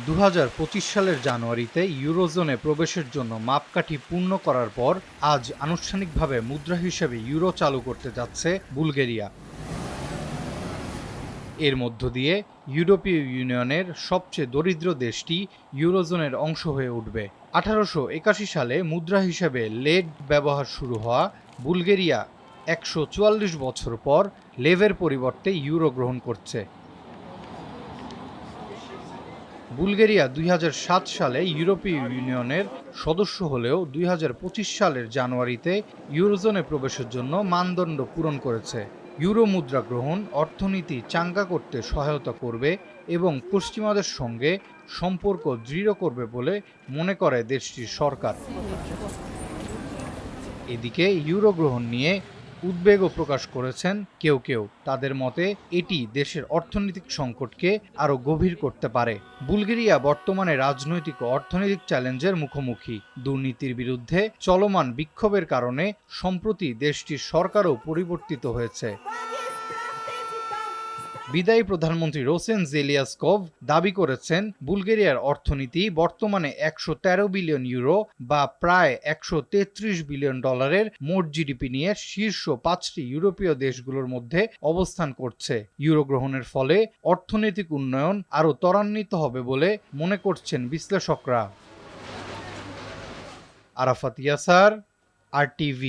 2025 সালের জানুয়ারিতে ইউরোজোনে প্রবেশের জন্য মাপকাঠি পূর্ণ করার পর আজ আনুষ্ঠানিকভাবে মুদ্রা হিসেবে ইউরো চালু করতে যাচ্ছে বুলগেরিয়া। এর মধ্য দিয়ে ইউরোপীয় ইউনিয়নের সবচেয়ে দরিদ্র দেশটি ইউরোজোনের অংশ হয়ে উঠবে। 1881 সালে মুদ্রা হিসেবে লেড ব্যবহার শুরু হওয়া বুলগেরিয়া 144 বছর পর লেভের পরিবর্তে ইউরো গ্রহণ করছে। বুলগেরিয়া 2007 সালে ইউরোপীয় ইউনিয়নের সদস্য হলেও 2025 সালের জানুয়ারিতে ইউরোজোনে প্রবেশের জন্য মানদণ্ড পূরণ করেছে। ইউরো মুদ্রা গ্রহণ অর্থনীতি চাঙ্গা করতে সহায়তা করবে এবং পশ্চিমাদের সঙ্গে সম্পর্ক দৃঢ় করবে বলে মনে করে দেশটির সরকার। এদিকে ইউরো গ্রহণ নিয়ে উদ্বেগও প্রকাশ করেছেন কেউ। তাদের মতে এটি দেশের অর্থনৈতিক সংকটকে আরও গভীর করতে পারে। বুলগেরিয়া বর্তমানে রাজনৈতিক ও অর্থনৈতিক চ্যালেঞ্জের মুখোমুখি। দুর্নীতির বিরুদ্ধে চলমান বিক্ষোভের কারণে সম্প্রতি দেশটির সরকারও পরিবর্তিত হয়েছে। বিদায়ী প্রধানমন্ত্রী রোসেন জেলিয়াসকভ দাবি করেছেন বুলগেরিয়ার অর্থনীতি বর্তমানে 113 বিলিয়ন ইউরো বা প্রায় 133 বিলিয়ন ডলারের মোট জিডিপি নিয়ে শীর্ষ 5টি ইউরোপীয় দেশগুলোর মধ্যে অবস্থান করছে। ইউরো গ্রহণের ফলে অর্থনৈতিক উন্নয়ন আরও ত্বরান্বিত হবে বলে মনে করছেন বিশ্লেষকরা। আরাফাত ইয়াসার, RTV।